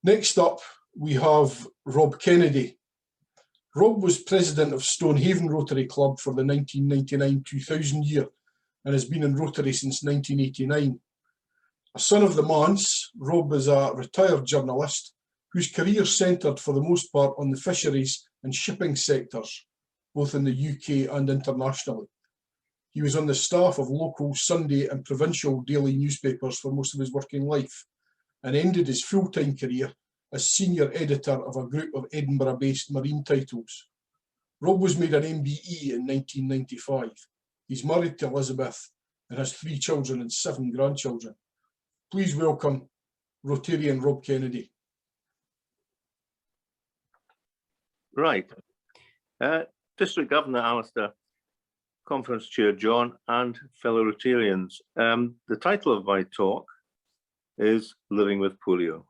Next up, we have Rob Kennedy. Rob was president of Stonehaven Rotary Club for the 1999-2000 year and has been in Rotary since 1989. A son of the manse, Rob is a retired journalist whose career centred for the most part on the fisheries and shipping sectors, both in the UK and internationally. He was on the staff of local Sunday and provincial daily newspapers for most of his working life, and ended his full-time career as senior editor of a group of Edinburgh-based marine titles. Rob was made an MBE in 1995. He's married to Elizabeth and has 3 children and 7 grandchildren. Please welcome Rotarian Rob Kennedy. Right. District Governor Alistair, Conference Chair John, and fellow Rotarians. The title of my talk is Living with Polio.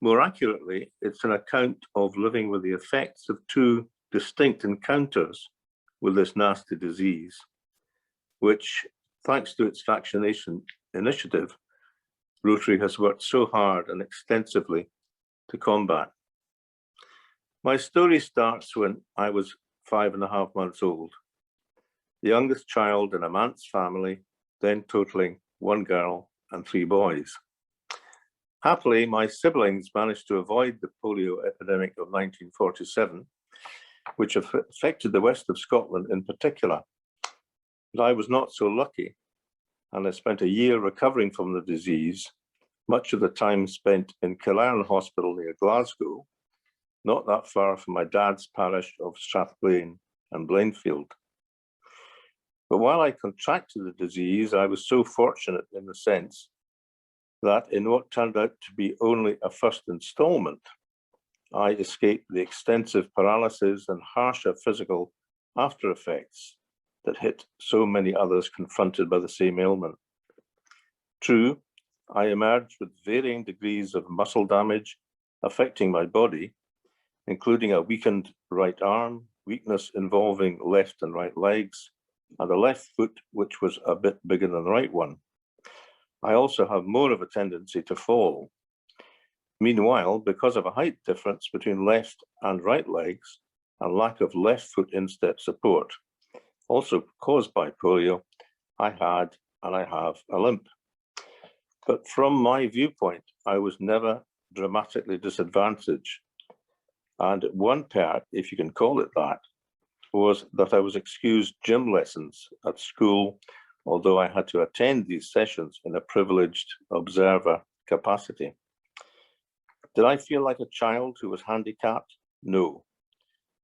More accurately, it's an account of living with the effects of 2 distinct encounters with this nasty disease, which, thanks to its vaccination initiative, Rotary has worked so hard and extensively to combat. My story starts when I was 5.5 months old, the youngest child in a manse family, then totaling 1 girl and 3 boys. Happily, my siblings managed to avoid the polio epidemic of 1947, which affected the west of Scotland in particular. But I was not so lucky, and I spent a year recovering from the disease, much of the time spent in Killearn Hospital near Glasgow, not that far from my dad's parish of Strathblaine and Blainfield. But while I contracted the disease, I was so fortunate in the sense that in what turned out to be only a first installment, I escaped the extensive paralysis and harsher physical after effects that hit so many others confronted by the same ailment. True, I emerged with varying degrees of muscle damage affecting my body, including a weakened right arm, weakness involving left and right legs, and a left foot which was a bit bigger than the right one. I also have more of a tendency to fall. Meanwhile, because of a height difference between left and right legs and lack of left foot instep support, also caused by polio, I had and I have a limp. But from my viewpoint, I was never dramatically disadvantaged. And one part, if you can call it that, was that I was excused gym lessons at school, although I had to attend these sessions in a privileged observer capacity. Did I feel like a child who was handicapped? No,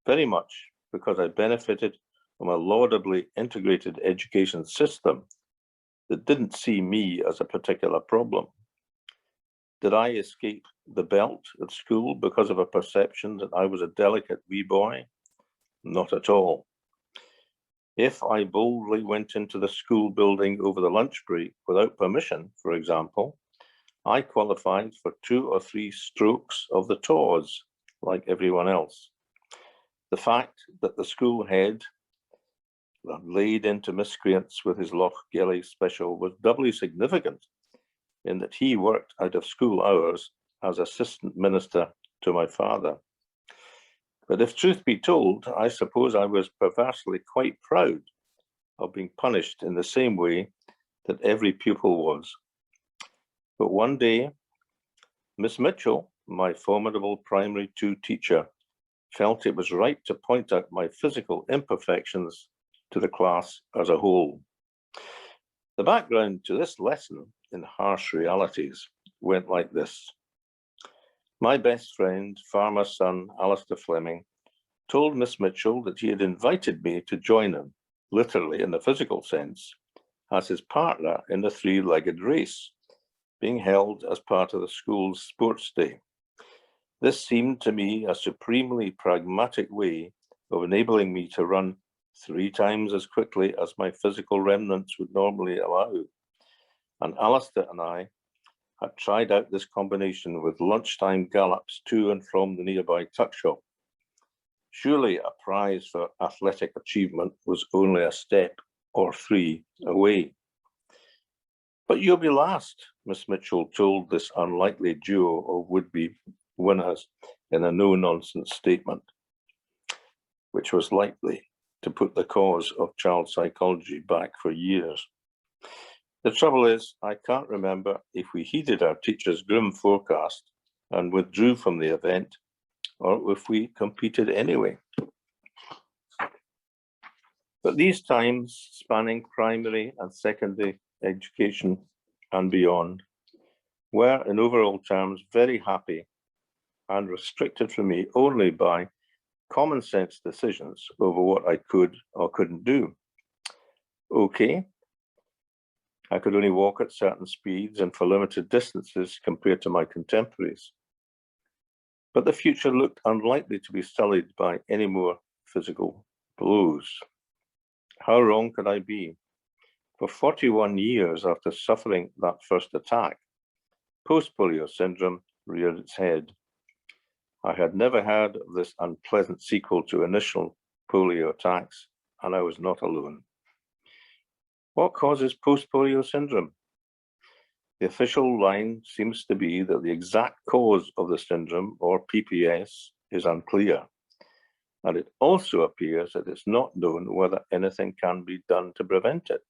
very much because I benefited from a laudably integrated education system that didn't see me as a particular problem. Did I escape the belt at school because of a perception that I was a delicate wee boy? Not at all. If I boldly went into the school building over the lunch break without permission, for example, I qualified for 2 or 3 strokes of the tawse, like everyone else. The fact that the school head laid into miscreants with his Loch Gelly special was doubly significant in that he worked out of school hours as assistant minister to my father. But if truth be told, I suppose I was perversely quite proud of being punished in the same way that every pupil was. But one day, Miss Mitchell, my formidable primary 2 teacher, felt it was right to point out my physical imperfections to the class as a whole. The background to this lesson in harsh realities went like this. My best friend, farmer's son, Alistair Fleming, told Miss Mitchell that he had invited me to join him, literally in the physical sense, as his partner in the 3-legged race, being held as part of the school's sports day. This seemed to me a supremely pragmatic way of enabling me to run 3 times as quickly as my physical remnants would normally allow. And Alistair and I had tried out this combination with lunchtime gallops to and from the nearby tuck shop. Surely a prize for athletic achievement was only a step or 3 away. But you'll be last, Miss Mitchell told this unlikely duo of would-be winners in a no-nonsense statement, which was likely to put the cause of child psychology back for years. The trouble is, I can't remember if we heeded our teacher's grim forecast and withdrew from the event, or if we competed anyway. But these times, spanning primary and secondary education and beyond, were in overall terms very happy and restricted for me only by common sense decisions over what I could or couldn't do. Okay, I could only walk at certain speeds and for limited distances compared to my contemporaries. But the future looked unlikely to be sullied by any more physical blows. How wrong could I be? For 41 years after suffering that first attack, post-polio syndrome reared its head. I had never heard of this unpleasant sequel to initial polio attacks, and I was not alone. What causes post-polio syndrome? The official line seems to be that the exact cause of the syndrome, or PPS, is unclear. And it also appears that it's not known whether anything can be done to prevent it.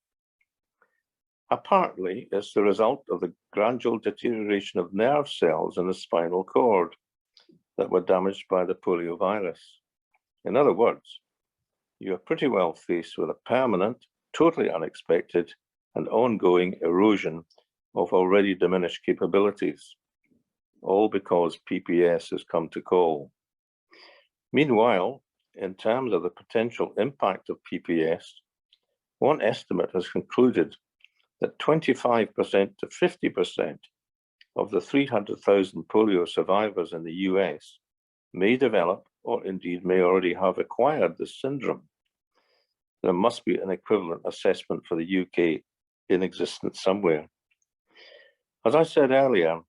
Apparently, it's the result of the gradual deterioration of nerve cells in the spinal cord that were damaged by the polio virus. In other words, you are pretty well faced with a permanent, totally unexpected, and ongoing erosion of already diminished capabilities, all because PPS has come to call. Meanwhile, in terms of the potential impact of PPS, one estimate has concluded that 25% to 50% of the 300,000 polio survivors in the US may develop or indeed may already have acquired this syndrome. There must be an equivalent assessment for the UK in existence somewhere. As I said earlier,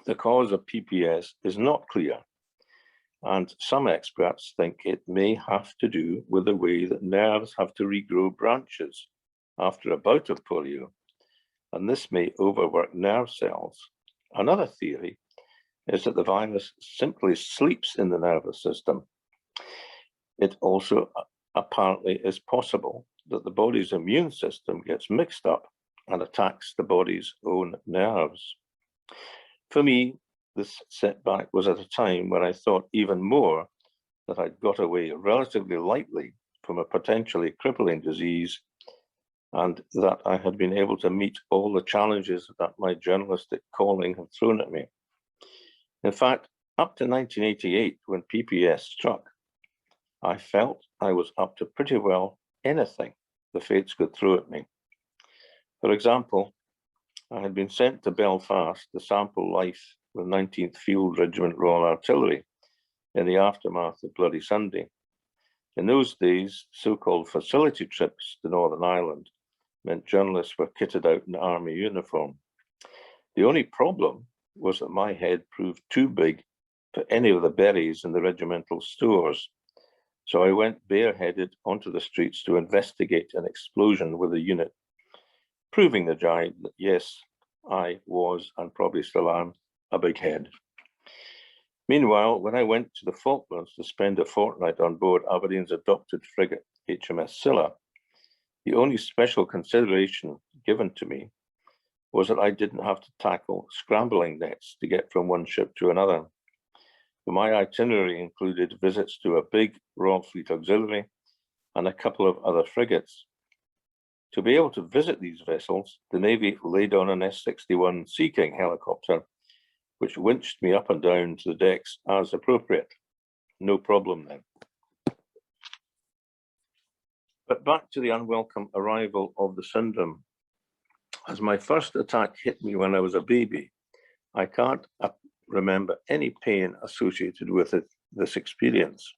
the cause of PPS is not clear, and some experts think it may have to do with the way that nerves have to regrow branches after a bout of polio, and this may overwork nerve cells. Another theory is that the virus simply sleeps in the nervous system. It also apparently is possible that the body's immune system gets mixed up and attacks the body's own nerves. For me, this setback was at a time when I thought even more that I'd got away relatively lightly from a potentially crippling disease, and that I had been able to meet all the challenges that my journalistic calling had thrown at me. In fact, up to 1988, when PPS struck, I felt I was up to pretty well anything the fates could throw at me. For example, I had been sent to Belfast to sample life with 19th Field Regiment Royal Artillery in the aftermath of Bloody Sunday. In those days, so-called facility trips to Northern Ireland meant journalists were kitted out in army uniform. The only problem was that my head proved too big for any of the berries in the regimental stores. So I went bareheaded onto the streets to investigate an explosion with the unit, proving the giant that yes, I was, and probably still am, a big head. Meanwhile, when I went to the Falklands to spend a fortnight on board Aberdeen's adopted frigate HMS Scylla, the only special consideration given to me was that I didn't have to tackle scrambling nets to get from one ship to another. My itinerary included visits to a big Royal Fleet auxiliary and a couple of other frigates. To be able to visit these vessels, the Navy laid on an S-61 Sea King helicopter, which winched me up and down to the decks as appropriate. No problem then. But back to the unwelcome arrival of the syndrome. As my first attack hit me when I was a baby, I can't remember any pain associated with this experience.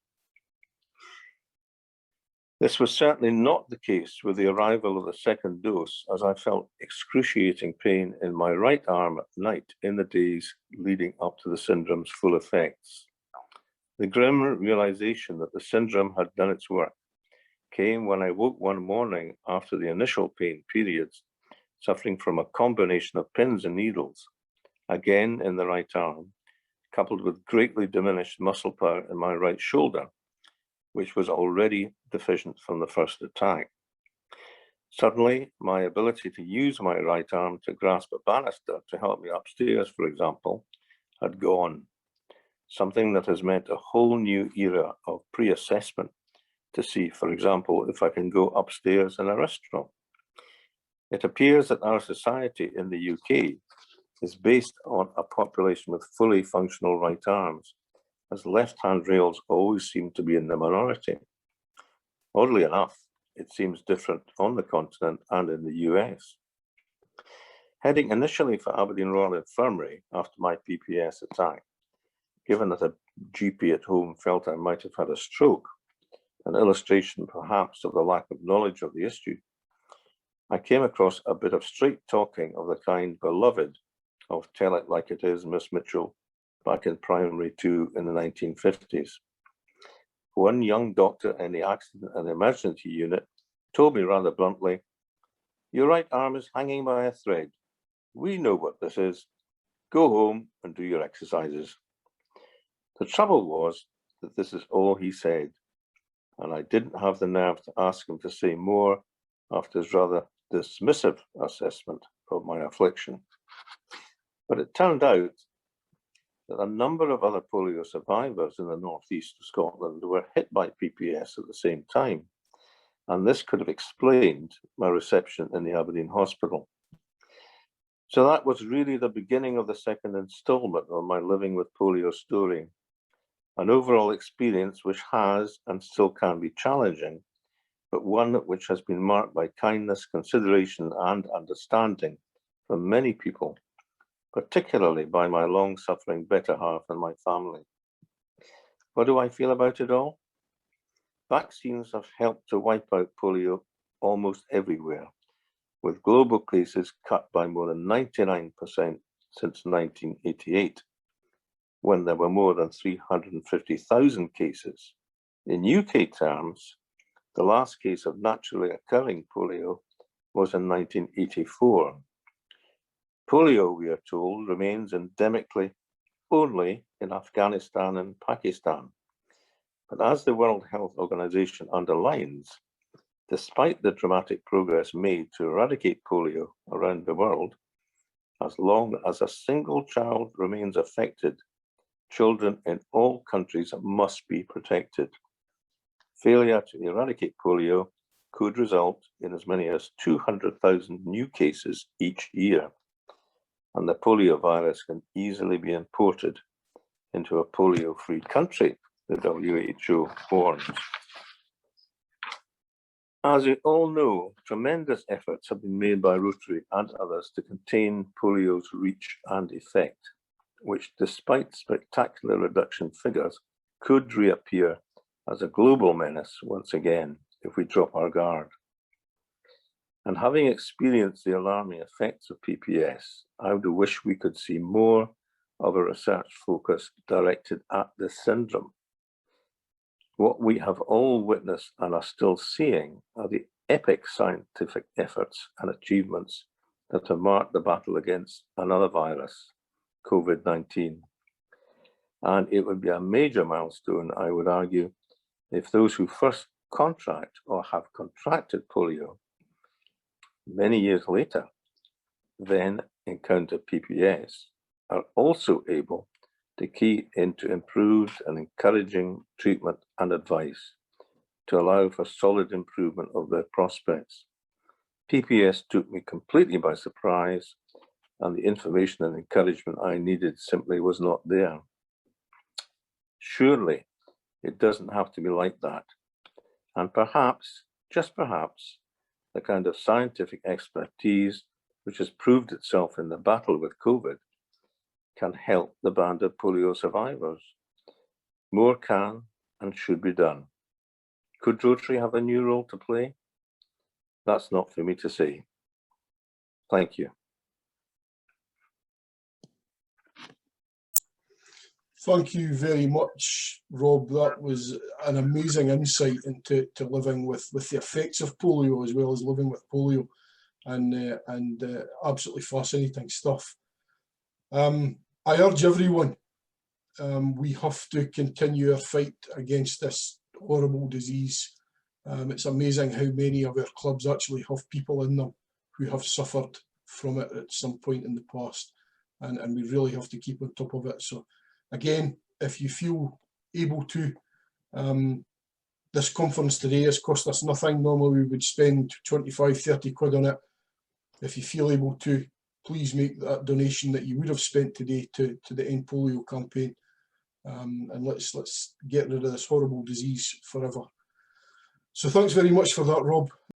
This was certainly not the case with the arrival of the second dose, as I felt excruciating pain in my right arm at night in the days leading up to the syndrome's full effects. The grim realization that the syndrome had done its work came when I woke one morning after the initial pain periods suffering from a combination of pins and needles, again in the right arm, coupled with greatly diminished muscle power in my right shoulder, which was already deficient from the first attack. Suddenly, my ability to use my right arm to grasp a banister to help me upstairs, for example, had gone. Something that has meant a whole new era of pre-assessment to see, for example, if I can go upstairs in a restaurant. It appears that our society in the UK is based on a population with fully functional right arms, as left-hand rails always seem to be in the minority. Oddly enough, it seems different on the continent and in the US. Heading initially for Aberdeen Royal Infirmary after my PPS attack, given that a GP at home felt I might have had a stroke, an illustration perhaps of the lack of knowledge of the issue, I came across a bit of straight talking of the kind beloved of Tell It Like It Is, Miss Mitchell, back in primary 2 in the 1950s. One young doctor in the accident and emergency unit told me rather bluntly, "Your right arm is hanging by a thread. We know what this is. Go home and do your exercises." The trouble was that this is all he said, and I didn't have the nerve to ask him to say more after his rather dismissive assessment of my affliction. But it turned out that a number of other polio survivors in the northeast of Scotland were hit by PPS at the same time, and this could have explained my reception in the Aberdeen hospital. So that was really the beginning of the second instalment of my living with polio story, an overall experience which has and still can be challenging, but one which has been marked by kindness, consideration, and understanding from many people, particularly by my long-suffering better half and my family. What do I feel about it all? Vaccines have helped to wipe out polio almost everywhere, with global cases cut by more than 99% since 1988, when there were more than 350,000 cases. In UK terms, the last case of naturally occurring polio was in 1984. Polio, we are told, remains endemically only in Afghanistan and Pakistan. But as the World Health Organization underlines, despite the dramatic progress made to eradicate polio around the world, as long as a single child remains affected, children in all countries must be protected. Failure to eradicate polio could result in as many as 200,000 new cases each year, and the polio virus can easily be imported into a polio-free country, the WHO warns. As we all know, tremendous efforts have been made by Rotary and others to contain polio's reach and effect, which, despite spectacular reduction figures, could reappear as a global menace once again if we drop our guard. And having experienced the alarming effects of PPS, I would wish we could see more of a research focus directed at this syndrome. What we have all witnessed and are still seeing are the epic scientific efforts and achievements that have marked the battle against another virus, COVID-19. And it would be a major milestone, I would argue, if those who first contract or have contracted polio many years later, then encounter PPS, are also able to key into improved and encouraging treatment and advice to allow for solid improvement of their prospects. PPS took me completely by surprise, and the information and encouragement I needed simply was not there. Surely, it doesn't have to be like that. And perhaps, just perhaps, the kind of scientific expertise which has proved itself in the battle with COVID can help the band of polio survivors. More can and should be done. Could Rotary have a new role to play? That's not for me to say. Thank you. Thank you very much, Rob. That was an amazing insight into living with the effects of polio, as well as living with polio. and absolutely fascinating stuff. I urge everyone, we have to continue our fight against this horrible disease. It's amazing how many of our clubs actually have people in them who have suffered from it at some point in the past, and we really have to keep on top of it. So again, if you feel able to, this conference today has cost us nothing. Normally we would spend 25, 30 quid on it. If you feel able to, please make that donation that you would have spent today to the End Polio campaign, and let's get rid of this horrible disease forever. So thanks very much for that, Rob.